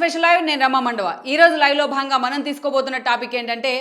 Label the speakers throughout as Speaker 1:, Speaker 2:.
Speaker 1: Special live నేను రమా మండవ ఈ రోజు లైవ్ లో భాగంగా మనం తీసుకోబోతున్న టాపిక్ ఏంటంటే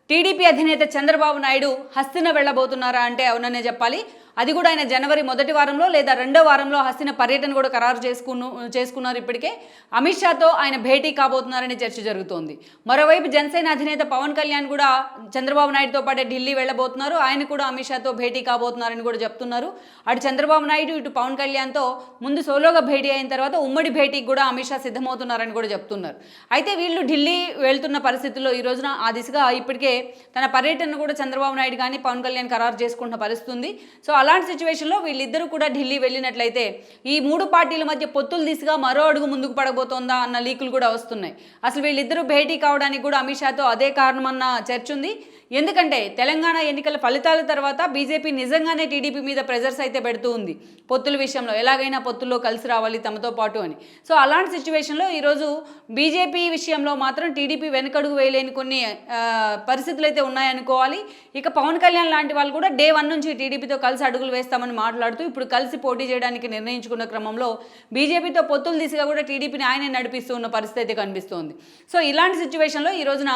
Speaker 1: టీడీపీ అధినేత చంద్రబాబు నాయుడు హస్తిన వెళ్ళబోతున్నారా అంటే అవుననే చెప్పాలి. అది కూడా ఆయన జనవరి మొదటి వారంలో లేదా రెండో వారంలో హస్తిన పర్యటన కూడా ఖరారు చేసుకున్నారు. ఇప్పటికే అమిత్ షాతో ఆయన భేటీ కాబోతున్నారనే చర్చ జరుగుతోంది. మరోవైపు జనసేన అధినేత పవన్ కళ్యాణ్ కూడా చంద్రబాబు నాయుడుతో పాటు ఢిల్లీ వెళ్ళబోతున్నారు. ఆయన కూడా అమిత్ షాతో భేటీ కాబోతున్నారని కూడా చెప్తున్నారు. అటు చంద్రబాబు నాయుడు ఇటు పవన్ కళ్యాణ్తో ముందు సోలోగా భేటీ అయిన తర్వాత ఉమ్మడి భేటీకి కూడా అమిత్ షా సిద్ధమవుతున్నారని కూడా చెప్తున్నారు. అయితే వీళ్ళు ఢిల్లీ వెళ్తున్న పరిస్థితుల్లో ఈ రోజున ఆ దిశగా ఇప్పటికే తన పర్యటన కూడా చంద్రబాబు నాయుడు కానీ పవన్ కళ్యాణ్ ఖరారు చేసుకుంటున్న పరిస్థితి ఉంది. సో అలాంటి సిచ్యువేషన్లో వీళ్ళిద్దరూ కూడా ఢిల్లీ వెళ్ళినట్లయితే ఈ మూడు పార్టీల మధ్య పొత్తుల దిశగా మరో అడుగు ముందుకు పడబోతోందా అన్న లీకులు కూడా వస్తున్నాయి. అసలు వీళ్ళిద్దరూ భేటీ కావడానికి కూడా అమిత్ షాతో అదే కారణమన్న చర్చ ఉంది. ఎందుకంటే తెలంగాణ ఎన్నికల ఫలితాల తర్వాత బీజేపీ నిజంగానే టీడీపీ మీద ప్రెజర్స్ అయితే పెడుతూ ఉంది. పొత్తుల విషయంలో ఎలాగైనా పొత్తుల్లో కలిసి రావాలి తమతో పాటు అని. సో అలాంటి సిచ్యువేషన్లో ఈరోజు బీజేపీ విషయంలో మాత్రం టీడీపీ వెనకడుగు వేయలేని కొన్ని పరిస్థితులు అయితే ఉన్నాయనుకోవాలి. ఇక పవన్ కళ్యాణ్ లాంటి వాళ్ళు కూడా డే 1 నుంచి టీడీపీతో కలిసి అడుగులు వేస్తామని మాట్లాడుతూ ఇప్పుడు కలిసి పోటీ చేయడానికి నిర్ణయించుకున్న క్రమంలో బీజేపీతో పొత్తుల దిశగా కూడా టీడీపీని ఆయనే నడిపిస్తూ ఉన్న పరిస్థితి అయితే కనిపిస్తోంది. సో ఇలాంటి సిచ్యువేషన్లో ఈ రోజున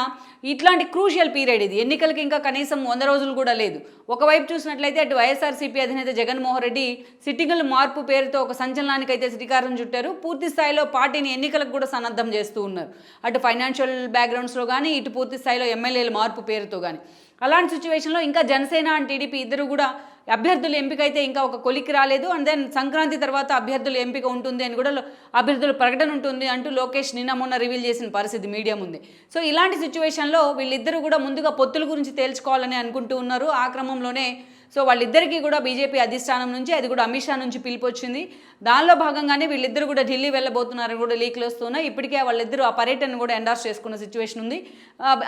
Speaker 1: ఇట్లాంటి క్రూషియల్ పీరియడ్ ఇది. ఎన్నికలకి ఇంకా కనీసం 100 రోజులు కూడా లేదు. ఒకవైపు చూసినట్లయితే అటు వైఎస్ఆర్సీపీ అధినేత జగన్మోహన్ రెడ్డి సిట్టింగుల మార్పు పేరుతో ఒక సంచలనానికి అయితే శ్రీకారం చుట్టారు. పూర్తి స్థాయిలో పార్టీని ఎన్నికలకు కూడా సన్నద్ధం చేస్తూ ఉన్నారు. అటు ఫైనాన్షియల్ బ్యాక్గ్రౌండ్స్లో కానీ ఇటు పూర్తి స్థాయిలో ఎమ్మెల్యేల మార్పు పేరుతో కానీ. అలాంటి సిచ్యువేషన్లో ఇంకా జనసేన అండ్ టీడీపీ ఇద్దరు కూడా అభ్యర్థుల ఎంపిక అయితే ఇంకా ఒక కొలికి రాలేదు. అండ్ దెన్ సంక్రాంతి తర్వాత అభ్యర్థుల ఎంపిక ఉంటుంది అని కూడా అభ్యర్థుల ప్రకటన ఉంటుంది అంటూ లోకేష్ నిన్న మొన్న రివీల్ చేసిన పరిస్థితి మీడియా ఉంది. సో ఇలాంటి సిచ్యువేషన్లో వీళ్ళిద్దరూ కూడా ముందుగా పొత్తుల గురించి తేల్చుకోవాలని అనుకుంటూ ఉన్నారు. ఆ క్రమంలోనే సో వాళ్ళిద్దరికీ కూడా బీజేపీ అధిష్టానం నుంచి అది కూడా అమిత్ షా నుంచి పిలుపు వచ్చింది. దానిలో భాగంగానే వీళ్ళిద్దరూ కూడా ఢిల్లీ వెళ్ళబోతున్నారని కూడా లీక్లు వస్తున్నాయి. ఇప్పటికే వాళ్ళిద్దరూ ఆ పర్యటన కూడా ఎండార్స్ చేసుకున్న సిచ్యువేషన్ ఉంది.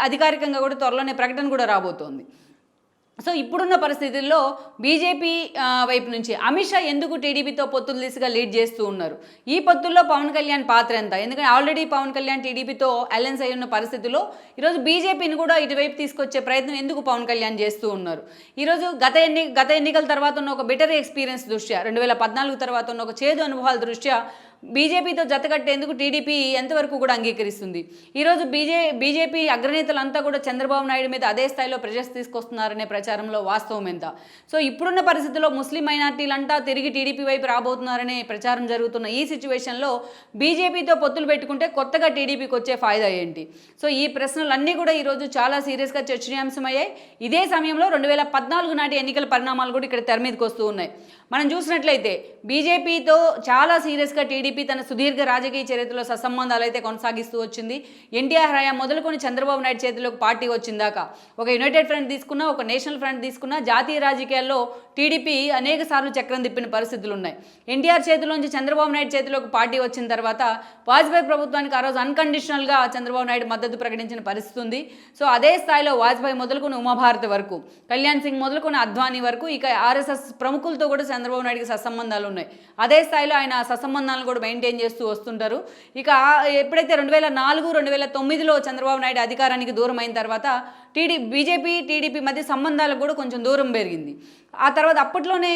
Speaker 1: అధికారికంగా కూడా త్వరలోనే ప్రకటన కూడా రాబోతోంది. సో ఇప్పుడున్న పరిస్థితుల్లో బీజేపీ వైపు నుంచి అమిత్ షా ఎందుకు టీడీపీతో పొత్తుల దిశగా లీడ్ చేస్తూ ఉన్నారు? ఈ పొత్తుల్లో పవన్ కళ్యాణ్ పాత్ర ఎంత? ఎందుకంటే ఆల్రెడీ పవన్ కళ్యాణ్ టీడీపీతో అలయన్స్ అయి ఉన్న పరిస్థితుల్లో ఈరోజు బీజేపీని కూడా ఇటువైపు తీసుకొచ్చే ప్రయత్నం ఎందుకు పవన్ కళ్యాణ్ చేస్తూ ఉన్నారు? ఈరోజు గత ఎన్నికల తర్వాత ఉన్న ఒక బెటర్ ఎక్స్పీరియన్స్ దృష్ట్యా 2014 తర్వాత ఉన్న ఒక చేదు అనుభవాల దృష్ట్యా బీజేపీతో జతకట్టేందుకు టీడీపీ ఎంతవరకు కూడా అంగీకరిస్తుంది? ఈరోజు బీజేపీ అగ్రనేతలంతా కూడా చంద్రబాబు నాయుడు మీద అదే స్థాయిలో ప్రెజర్స్ తీసుకొస్తున్నారనే ప్రచారంలో వాస్తవం ఎంత? సో ఇప్పుడున్న పరిస్థితుల్లో ముస్లిం మైనార్టీలంతా తిరిగి టీడీపీ వైపు రాబోతున్నారనే ప్రచారం జరుగుతున్న ఈ సిచ్యువేషన్లో బీజేపీతో పొత్తులు పెట్టుకుంటే కొత్తగా టీడీపీకి వచ్చే ఫాయిదా ఏంటి? సో ఈ ప్రశ్నలన్నీ కూడా ఈరోజు చాలా సీరియస్గా చర్చనీయాంశమయ్యాయి. ఇదే సమయంలో 2014 నాటి ఎన్నికల పరిణామాలు కూడా ఇక్కడ తెర మీదకి వస్తూ ఉన్నాయి. మనం చూసినట్లయితే బీజేపీతో చాలా సీరియస్గా టీడీపీ తన సుదీర్ఘ రాజకీయ చరిత్రలో సత్సంబంధాలు అయితే కొనసాగిస్తూ వచ్చింది. ఎన్టీఆర్ హయాం మొదలుకొని చంద్రబాబు నాయుడు చేతిలోకి పార్టీ వచ్చిందాక ఒక యునైటెడ్ ఫ్రంట్ తీసుకున్నా, ఒక నేషనల్ ఫ్రంట్ తీసుకున్నా, జాతీయ రాజకీయాల్లో టీడీపీ అనేక సార్లు చక్రం తిప్పిన పరిస్థితులు ఉన్నాయి. ఎన్టీఆర్ చేతిలోంచి చంద్రబాబు నాయుడు చేతిలోకి పార్టీ వచ్చిన తర్వాత వాజ్పేయి ప్రభుత్వానికి ఆ రోజు అన్కండిషనల్గా చంద్రబాబు నాయుడు మద్దతు ప్రకటించిన పరిస్థితి ఉంది. సో అదే స్థాయిలో వాజ్పేయి మొదలుకొని ఉమాభారతి వరకు, కళ్యాణ్ సింగ్ మొదలుకొని అద్వానీ వరకు, ఇక ఆర్ఎస్ఎస్ ప్రముఖులతో కూడా చంద్రబాబు నాయుడుకి సత్సంబంధాలు ఉన్నాయి. అదే స్థాయిలో ఆయన సత్సంబంధాలను కూడా మెయింటైన్ చేస్తూ వస్తుంటారు. ఇక ఎప్పుడైతే 2004, 2009లో చంద్రబాబు నాయుడు అధికారానికి దూరం అయిన తర్వాత బీజేపీ టీడీపీ మధ్య సంబంధాలకు కూడా కొంచెం దూరం పెరిగింది. ఆ తర్వాత అప్పట్లోనే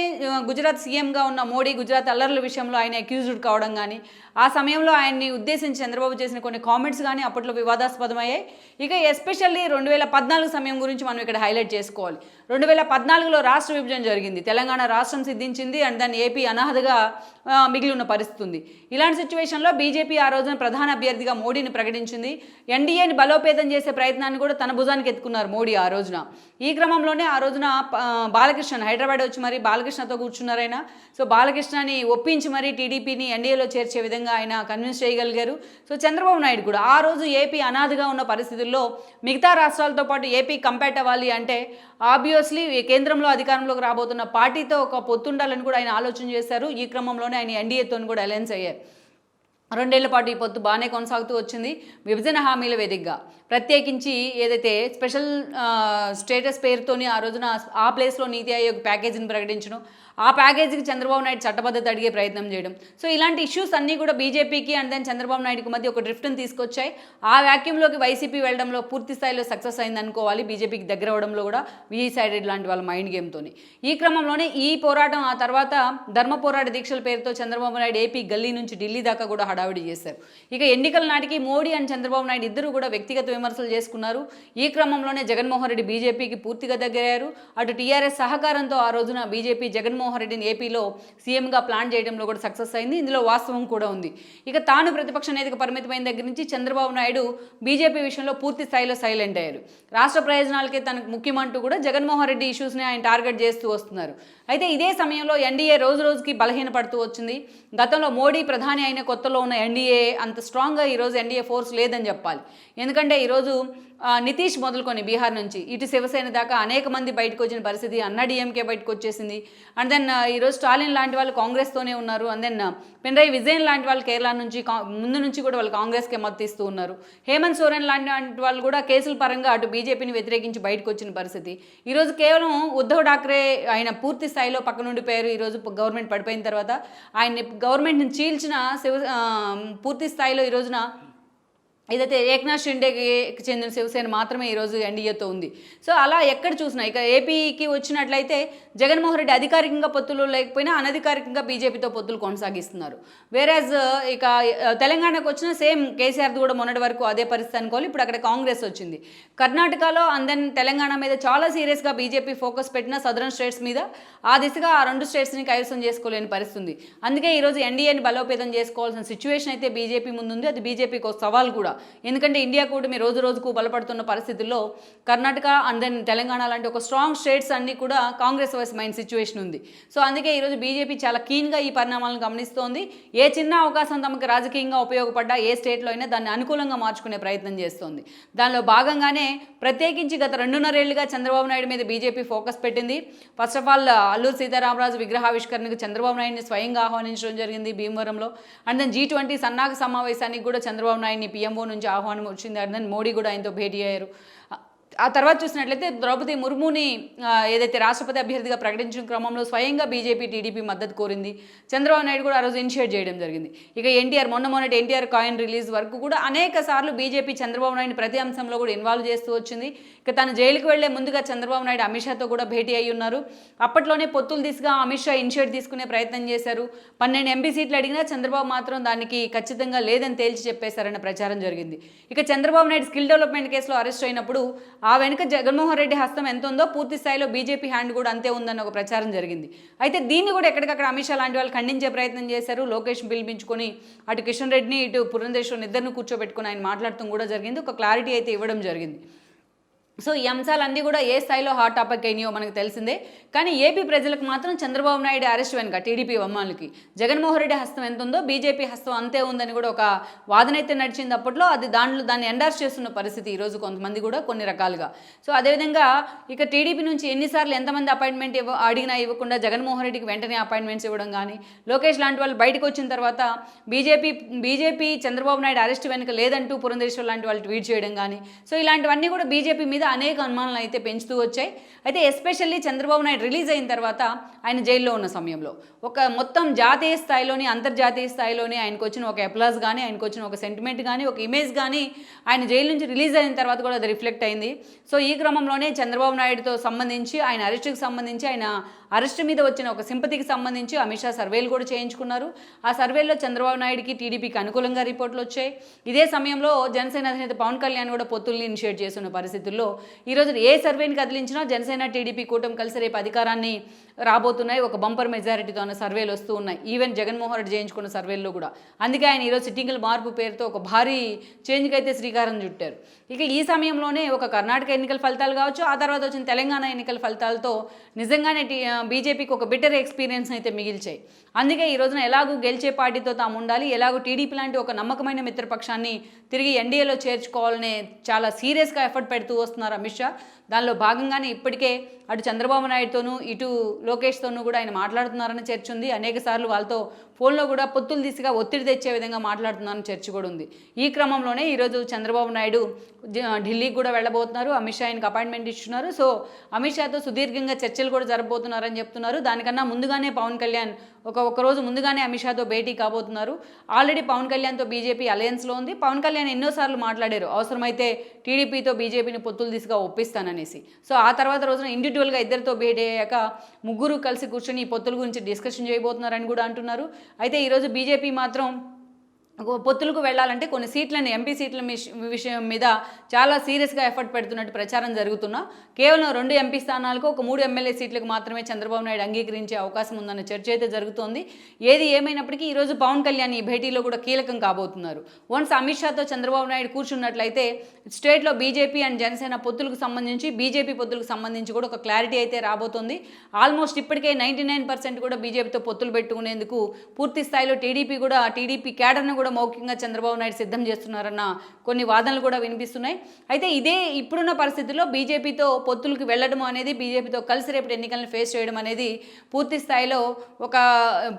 Speaker 1: గుజరాత్ సీఎంగా ఉన్న మోడీ గుజరాత్ అల్లర్ల విషయంలో ఆయన అక్యూజ్డ్ కావడం కానీ, ఆ సమయంలో ఆయన్ని ఉద్దేశించి చంద్రబాబు చేసిన కొన్ని కామెంట్స్ కానీ అప్పట్లో వివాదాస్పదమయ్యాయి. ఇక ఎస్పెషల్లీ 2014 సమయం గురించి మనం ఇక్కడ హైలైట్ చేసుకోవాలి. 2014లో రాష్ట్ర విభజన జరిగింది. తెలంగాణ రాష్ట్రం సిద్ధించింది అండ్ దాన్ని ఏపీ అనాథగా మిగిలి ఉన్న పరిస్థితి ఉంది. ఇలాంటి సిచ్యువేషన్లో బీజేపీ ఆ రోజున ప్రధాన అభ్యర్థిగా మోడీని ప్రకటించింది. ఎన్డీఏని బలోపేతం చేసే ప్రయత్నాన్ని కూడా తన భుజానికి ఎత్తుకున్నారు మోడీ ఆ రోజున. ఈ క్రమంలోనే ఆ రోజున బాలకృష్ణ హైదరాబాద్ వచ్చి మరి బాలకృష్ణతో కూర్చున్నారైనా. సో బాలకృష్ణని ఒప్పించి మరి టీడీపీని ఎన్డీఏలో చేర్చే విధంగా ఆయన కన్విన్స్ చేయగలిగారు. సో చంద్రబాబు నాయుడు కూడా ఆ రోజు ఏపీ అనాథగా ఉన్న పరిస్థితుల్లో మిగతా రాష్ట్రాలతో పాటు ఏపీ కంపేట్ అవ్వాలి అంటే ఆబ్వియస్లీ కేంద్రంలో అధికారంలోకి రాబోతున్న పార్టీతో ఒక పొత్తుండాలని కూడా ఆయన ఆలోచన చేశారు. ఈ క్రమంలోనే ఆయన ఎన్డీఏతో కూడా అలయన్స్ అయ్యారు. 2 ఏళ్ల పాటు ఈ పొత్తు బాగానే కొనసాగుతూ వచ్చింది. విభజన హామీల వేదికగా ప్రత్యేకించి ఏదైతే స్పెషల్ స్టేటస్ పేరుతోని ఆ రోజున ఆ ప్లేస్లో నీతి ఆయోగ్ ప్యాకేజీని ప్రకటించడం, ఆ ప్యాకేజీకి చంద్రబాబు నాయుడు చట్టబద్ధత అడిగే ప్రయత్నం చేయడం. సో ఇలాంటి ఇష్యూస్ అన్నీ కూడా బీజేపీకి అండ్ దెన్ చంద్రబాబు నాయుడుకి మధ్య ఒక డ్రిఫ్ట్ని తీసుకొచ్చాయి. ఆ వ్యాక్యూమ్లోకి వైసీపీ వెళ్ళడంలో పూర్తి స్థాయిలో సక్సెస్ అయింది అనుకోవాలి. బీజేపీకి దగ్గర అవడంలో కూడా విజయ్ సైడెడ్ లాంటి వాళ్ళ మైండ్ గేమ్తోని. ఈ క్రమంలోనే ఈ పోరాటం ఆ తర్వాత ధర్మ పోరాట దీక్షల పేరుతో చంద్రబాబు నాయుడు ఏపీ గల్లీ నుంచి ఢిల్లీ దాకా కూడా హడావిడి చేశారు. ఇక ఎన్నికల నాటికి మోడీ అండ్ చంద్రబాబు నాయుడు ఇద్దరు కూడా వ్యక్తిగత విమర్శలు చేసుకున్నారు. ఈ క్రమంలోనే జగన్మోహన్ రెడ్డి బీజేపీకి పూర్తిగా దగ్గరయ్యారు. అటు టీఆర్ఎస్ సహకారంతో ఆ రోజున బీజేపీ జగన్మోహన్ రెడ్డిని ఏపీలో సీఎంగా ప్లాన్ చేయడంలో కూడా సక్సెస్ అయింది. ఇందులో వాస్తవం కూడా ఉంది. ఇక తాను ప్రతిపక్ష నేతకు పరిమితమైన దగ్గర నుంచి చంద్రబాబు నాయుడు బీజేపీ విషయంలో పూర్తి స్థాయిలో సైలెంట్ అయ్యారు. రాష్ట్ర ప్రయోజనాలకే తనకు ముఖ్యమంటూ కూడా జగన్మోహన్ రెడ్డి ఇష్యూస్ని ఆయన టార్గెట్ చేస్తూ వస్తున్నారు. అయితే ఇదే సమయంలో ఎన్డీఏ రోజు రోజుకి బలహీనపడుతూ వచ్చింది. గతంలో మోడీ ప్రధాని అయిన కొత్తలో ఉన్న ఎన్డీఏ అంత స్ట్రాంగ్గా ఈరోజు ఎన్డీఏ ఫోర్స్ లేదని చెప్పాలి. ఎందుకంటే ఈరోజు నితీష్ మొదలుకొని బీహార్ నుంచి ఇటు శివసేన దాకా అనేక మంది బయటకు వచ్చిన పరిస్థితి. అన్నా డిఎంకే బయటకు వచ్చేసింది. అండ్ దెన్ ఈరోజు స్టాలిన్ లాంటి వాళ్ళు కాంగ్రెస్తోనే ఉన్నారు. అండ్ దెన్ పినరయి విజయన్ లాంటి వాళ్ళు కేరళ నుంచి ముందు నుంచి కూడా వాళ్ళు కాంగ్రెస్కే మద్దతు ఇస్తూ ఉన్నారు. హేమంత్ సోరెన్ లాంటి వాళ్ళు కూడా కేసుల పరంగా అటు బీజేపీని వ్యతిరేకించి బయటకు వచ్చిన పరిస్థితి. ఈరోజు కేవలం ఉద్ధవ్ ఠాక్రే ఆయన పూర్తి స్థాయిలో పక్క నుండి పేరు ఈరోజు గవర్నమెంట్ పడిపోయిన తర్వాత ఆయన్ని గవర్నమెంట్ని చీల్చిన పూర్తి స్థాయిలో ఈ రోజున ఏదైతే ఏక్నాథ్ షిండేకి చెందిన శివసేన మాత్రమే ఈరోజు ఎన్డీఏతో ఉంది. సో అలా ఎక్కడ చూసినా ఇక ఏపీకి వచ్చినట్లయితే జగన్మోహన్ రెడ్డి అధికారికంగా పొత్తులు లేకపోయినా అనధికారికంగా బీజేపీతో పొత్తులు కొనసాగిస్తున్నారు. వేరేజ్ ఇక తెలంగాణకు వచ్చిన సేమ్ కేసీఆర్ది కూడా మొన్నటి వరకు అదే పరిస్థితి అనుకోవాలి. ఇప్పుడు అక్కడ కాంగ్రెస్ వచ్చింది. కర్ణాటకలో అండ్ దెన్ తెలంగాణ మీద చాలా సీరియస్గా బీజేపీ ఫోకస్ పెట్టిన సదరన్ స్టేట్స్ మీద ఆ దిశగా ఆ రెండు స్టేట్స్ని కైవసం చేసుకోలేని పరిస్థితి ఉంది. అందుకే ఈరోజు ఎన్డీఏని బలోపేతం చేసుకోవాల్సిన సిచ్యువేషన్ అయితే బీజేపీ ముందుంది. అది బీజేపీకి ఒక సవాల్ కూడా. ఎందుకంటే ఇండియా కూటమి రోజు రోజుకు బలపడుతున్న పరిస్థితుల్లో కర్ణాటక అండ్ దెన్ తెలంగాణ లాంటి ఒక స్ట్రాంగ్ స్టేట్స్ అన్నీ కూడా కాంగ్రెస్ మైండ్ సిచ్యువేషన్ ఉంది. సో అందుకే ఈరోజు బీజేపీ చాలా కీన్గా ఈ పరిణామాలను గమనిస్తోంది. ఏ చిన్న అవకాశం తమకు రాజకీయంగా ఉపయోగపడ్డా ఏ స్టేట్లో అయినా దాన్ని అనుకూలంగా మార్చుకునే ప్రయత్నం చేస్తోంది. దానిలో భాగంగానే ప్రత్యేకించి గత 2.5 ఏళ్లుగా చంద్రబాబు నాయుడు మీద బీజేపీ ఫోకస్ పెట్టింది. First of all Alluri Sitaramaraju విగ్రహావిష్కరణకు చంద్రబాబు నాయుడిని స్వయంగా ఆహ్వానించడం జరిగింది భీమవరంలో. అండ్ దెన్ G20 సన్నాహక సమావేశానికి కూడా చంద్రబాబు నాయుడిని పీఎంఓ నుంచి ఆహ్వానం వచ్చింది. అండ్ దెన్ మోడీ కూడా ఆయనతో భేటీ అయ్యారు. ఆ తర్వాత చూసినట్లయితే ద్రౌపది ముర్ముని ఏదైతే రాష్ట్రపతి అభ్యర్థిగా ప్రకటించిన క్రమంలో స్వయంగా బీజేపీ టీడీపీ మద్దతు కోరింది. చంద్రబాబు నాయుడు కూడా ఆ రోజు ఇనిషియేట్ చేయడం జరిగింది. ఇక మొన్నటి ఎన్టీఆర్ కాయిన్ రిలీజ్ వరకు కూడా అనేక సార్లు బీజేపీ చంద్రబాబు నాయుడు ప్రతి అంశంలో కూడా ఇన్వాల్వ్ చేస్తూ వచ్చింది. ఇక తను జైలుకు వెళ్లే ముందుగా చంద్రబాబు నాయుడు అమిత్ షాతో కూడా భేటీ అయ్యి ఉన్నారు. అప్పట్లోనే పొత్తులు దిశగా అమిత్ షా ఇనిషియేట్ తీసుకునే ప్రయత్నం చేశారు. 12 ఎంపీ సీట్లు అడిగినా చంద్రబాబు మాత్రం దానికి ఖచ్చితంగా లేదని తేల్చి చెప్పేశారన్న ప్రచారం జరిగింది. ఇక చంద్రబాబు నాయుడు స్కిల్ డెవలప్మెంట్ కేసులో అరెస్ట్ అయినప్పుడు ఆ వెనుక జగన్మోహన్ రెడ్డి హస్తం ఎంత ఉందో పూర్తి స్థాయిలో బీజేపీ హ్యాండ్ కూడా అంతే ఉందన్న ఒక ప్రచారం జరిగింది. అయితే దీన్ని కూడా ఎక్కడికక్కడ అమిత్ షా లాంటి వాళ్ళు ఖండించే ప్రయత్నం చేశారు. లోకేష్ పిలిపించుకొని అటు కిషన్ రెడ్డిని ఇటు పురంధేశ్వరిని ఇద్దరిని కూర్చోబెట్టుకుని ఆయన మాట్లాడటం కూడా జరిగింది. ఒక క్లారిటీ అయితే ఇవ్వడం జరిగింది. సో ఈ అంశాలన్నీ కూడా ఏ స్థాయిలో హాట్ టాపిక్ అయినాయో మనకు తెలిసిందే. కానీ ఏపీ ప్రజలకు మాత్రం చంద్రబాబు నాయుడు అరెస్ట్ వెనుక టీడీపీ వమ్మాలకి జగన్మోహన్ రెడ్డి హస్తం ఎంత ఉందో బీజేపీ హస్తం అంతే ఉందని కూడా ఒక వాదన అయితే నడిచింది అప్పట్లో. అది దాన్ని ఎండార్స్ చేస్తున్న పరిస్థితి ఈరోజు కొంతమంది కూడా కొన్ని రకాలుగా. సో అదేవిధంగా ఇక టీడీపీ నుంచి ఎన్నిసార్లు ఎంతమంది అపాయింట్మెంట్ అడిగినా ఇవ్వకుండా జగన్మోహన్ రెడ్డికి వెంటనే అపాయింట్మెంట్స్ ఇవ్వడం కానీ, లోకేష్ లాంటి వాళ్ళు బయటకు వచ్చిన తర్వాత బీజేపీ చంద్రబాబు నాయుడు అరెస్ట్ వెనుక లేదంటూ పురంధేశ్వర్ లాంటి వాళ్ళు ట్వీట్ చేయడం కానీ, సో ఇలాంటివన్నీ కూడా బీజేపీ మీద అనేక అనుమానాలు అయితే పెంచుతూ వచ్చాయి. అయితే ఎస్పెషల్లీ చంద్రబాబు నాయుడు రిలీజ్ అయిన తర్వాత ఆయన జైల్లో ఉన్న సమయంలో ఒక మొత్తం జాతీయ స్థాయిలోని అంతర్జాతీయ స్థాయిలోని ఆయనకు వచ్చిన ఒక అప్లాజ్ కానీ, ఆయనకు వచ్చిన ఒక సెంటిమెంట్ కానీ, ఒక ఇమేజ్ కానీ ఆయన జైలు నుంచి రిలీజ్ అయిన తర్వాత కూడా అది రిఫ్లెక్ట్ అయింది. సో ఈ క్రమంలోనే చంద్రబాబు నాయుడుతో సంబంధించి ఆయన అరెస్ట్కి సంబంధించి ఆయన అరెస్ట్ మీద వచ్చిన ఒక సింపతికి సంబంధించి అమిత్ షా సర్వేలు కూడా చేయించుకున్నారు. ఆ సర్వేల్లో చంద్రబాబు నాయుడుకి టీడీపీకి అనుకూలంగా రిపోర్ట్లు వచ్చాయి. ఇదే సమయంలో జనసేన అధినేత పవన్ కళ్యాణ్ కూడా పొత్తుల్ని ఇనిషియేట్ చేస్తున్న పరిస్థితుల్లో ఈరోజు ఏ సర్వేని కదిలించినా జనసేన టీడీపీ కూటమి కలిసి రేపు అధికారాన్ని రాబోతున్నాయి. ఒక బంపర్ మెజారిటీతో అన్న సర్వేలు వస్తూ ఉన్నాయి. ఈవెన్ జగన్మోహన్ రెడ్డి చేయించుకున్న సర్వేల్లో కూడా. అందుకే ఆయన ఈరోజు సిట్టింగుల మార్పు పేరుతో ఒక భారీ చేంజ్కి అయితే శ్రీకారం చుట్టారు. ఇక ఈ సమయంలోనే ఒక కర్ణాటక ఎన్నికల ఫలితాలు కావచ్చు, ఆ తర్వాత వచ్చిన తెలంగాణ ఎన్నికల ఫలితాలతో నిజంగానే బీజేపీకి ఒక బిటర్ ఎక్స్పీరియన్స్ అయితే మిగిల్చాయి. అందుకే ఈ రోజున ఎలాగూ గెలిచే పార్టీతో తాము ఉండాలి, ఎలాగూ టీడీపీ లాంటి ఒక నమ్మకమైన మిత్రపక్షాన్ని తిరిగి ఎన్డీఏలో చేర్చుకోవాలనే చాలా సీరియస్గా ఎఫర్ట్ పెడుతూ వస్తున్నారు అమిత్ షా. దానిలో భాగంగానే ఇప్పటికే అటు చంద్రబాబు నాయుడుతోనూ ఇటు లోకేష్తోనూ కూడా ఆయన మాట్లాడుతున్నారని చర్చ ఉంది. అనేక సార్లు వాళ్ళతో ఫోన్లో కూడా పొత్తులు దిశగా ఒత్తిడి తెచ్చే విధంగా మాట్లాడుతున్నారని చర్చ కూడా ఉంది. ఈ క్రమంలోనే ఈరోజు చంద్రబాబు నాయుడు ఢిల్లీకి కూడా వెళ్ళబోతున్నారు. అమిత్ షా ఆయనకు అపాయింట్మెంట్ ఇస్తున్నారు. సో అమిత్ షాతో సుదీర్ఘంగా చర్చలు కూడా జరగబోతున్నారు చేయబోతున్నారని చెప్తున్నారు. దానికన్నా ముందుగానే పవన్ కళ్యాణ్ ఒక రోజు ముందుగానే అమిత్ షాతో భేటీ కాబోతున్నారు. ఆల్రెడీ పవన్ కళ్యాణ్తో బీజేపీ అలయన్స్లో ఉంది. పవన్ కళ్యాణ్ ఎన్నోసార్లు మాట్లాడారు, అవసరమైతే టీడీపీతో బీజేపీని పొత్తులు దిశగా ఒప్పిస్తాననేసి. సో ఆ తర్వాత రోజున ఇండివిజువల్గా ఇద్దరితో భేటీ అయ్యాక ముగ్గురు కలిసి కూర్చొని ఈ పొత్తుల గురించి డిస్కషన్ చేయబోతున్నారని కూడా అంటున్నారు. అయితే ఈరోజు బీజేపీ మాత్రం పొత్తులకు వెళ్ళాలంటే కొన్ని సీట్లని ఎంపీ సీట్ల విషయం మీద చాలా సీరియస్గా ఎఫర్ట్ పెడుతున్నట్టు ప్రచారం జరుగుతున్నా కేవలం 2 ఎంపీ స్థానాలకు ఒక 3 ఎమ్మెల్యే సీట్లకు మాత్రమే చంద్రబాబు నాయుడు అంగీకరించే అవకాశం ఉందన్న చర్చ అయితే జరుగుతోంది. ఏది ఏమైనప్పటికీ ఈరోజు పవన్ కళ్యాణ్ ఈ భేటీలో కూడా కీలకం కాబోతున్నారు. వన్స్ అమిత్ షాతో చంద్రబాబు నాయుడు కూర్చున్నట్లయితే స్టేట్లో బీజేపీ అండ్ జనసేన పొత్తులకు సంబంధించి బీజేపీ పొత్తులకు సంబంధించి కూడా ఒక క్లారిటీ అయితే రాబోతోంది. ఆల్మోస్ట్ ఇప్పటికే 99% కూడా బీజేపీతో పొత్తులు పెట్టుకునేందుకు పూర్తి స్థాయిలో టీడీపీ క్యాడర్ను కూడా మౌఖికంగా చంద్రబాబు నాయుడు సిద్ధం చేస్తున్నారన్న కొన్ని వాదనలు కూడా వినిపిస్తున్నాయి. అయితే ఇదే ఇప్పుడున్న పరిస్థితుల్లో బీజేపీతో పొత్తులకు వెళ్ళడం అనేది, బీజేపీతో కలిసి రేపు ఎన్నికలను ఫేస్ చేయడం అనేది పూర్తి స్థాయిలో ఒక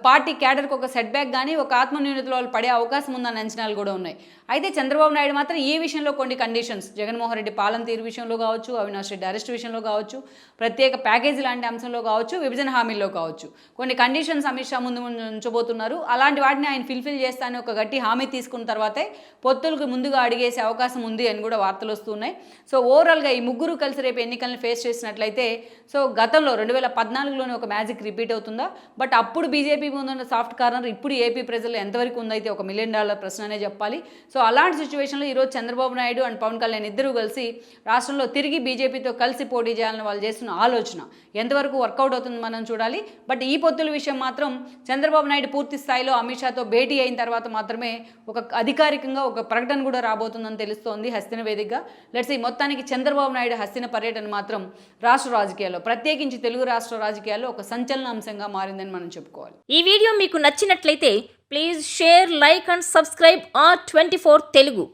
Speaker 1: పార్టీ క్యాడర్కి ఒక సెట్ బ్యాక్ కానీ ఒక ఆత్మన్యూనతలో వాళ్ళు పడే అవకాశం ఉందన్న అంచనాలు కూడా ఉన్నాయి. అయితే చంద్రబాబు నాయుడు మాత్రం ఈ విషయంలో కొన్ని కండిషన్స్, జగన్మోహన్ రెడ్డి పాలన తీరు విషయంలో కావచ్చు, అవినాష్ రెడ్డి అరెస్ట్ విషయంలో కావచ్చు, ప్రత్యేక ప్యాకేజీ లాంటి అంశంలో కావచ్చు, విభజన హామీల్లో కావచ్చు, కొన్ని కండిషన్స్ అమిత్ షా ముందు ఉంచబోతున్నారు. అలాంటి వాటిని ఆయన ఫిల్ఫిల్ చేస్తానని ఒక గట్టి హామీ తీసుకున్న తర్వాతే పొత్తులకు ముందుగా అడిగేసే అవకాశం ఉంది అని కూడా వార్తలు వస్తున్నాయి. సో ఓవరాల్గా ఈ ముగ్గురు కలిసి రేపు ఎన్నికలను ఫేస్ చేసినట్లయితే సో గతంలో 2014లోనే ఒక మ్యాజిక్ రిపీట్ అవుతుందా? బట్ అప్పుడు బీజేపీ ముందున్న సాఫ్ట్ కార్నర్ ఇప్పుడు ఏపీ ప్రజలు ఎంతవరకు ఉందైతే ఒక $1 మిలియన్ ప్రశ్న అనే చెప్పాలి. సో అలాంటి సిచ్యువేషన్లో ఈరోజు చంద్రబాబు నాయుడు అండ్ పవన్ కళ్యాణ్ ఇద్దరూ కలిసి రాష్ట్రంలో తిరిగి బీజేపీతో కలిసి పోటీ చేయాలని వాళ్ళు చేస్తున్న ఆలోచన ఎంతవరకు వర్కౌట్ అవుతుంది మనం చూడాలి. బట్ ఈ పొత్తుల విషయం మాత్రం చంద్రబాబు నాయుడు పూర్తి స్థాయిలో అమిత్ షాతో భేటీ అయిన తర్వాత మాత్రమే ఒక అధికారికంగా ఒక ప్రకటన కూడా రాబోతుందని తెలుస్తోంది హస్తిన వేదికగా. లెట్స్ ఈ మొత్తానికి చంద్రబాబు నాయుడు హస్తిన పర్యటన మాత్రం రాష్ట్ర రాజకీయాల్లో, ప్రత్యేకించి తెలుగు రాష్ట్ర రాజకీయాల్లో ఒక సంచలన అంశంగా మారిందని మనం చెప్పుకోవాలి.
Speaker 2: ఈ వీడియో మీకు నచ్చినట్లయితే please share, like and subscribe R24 Telugu.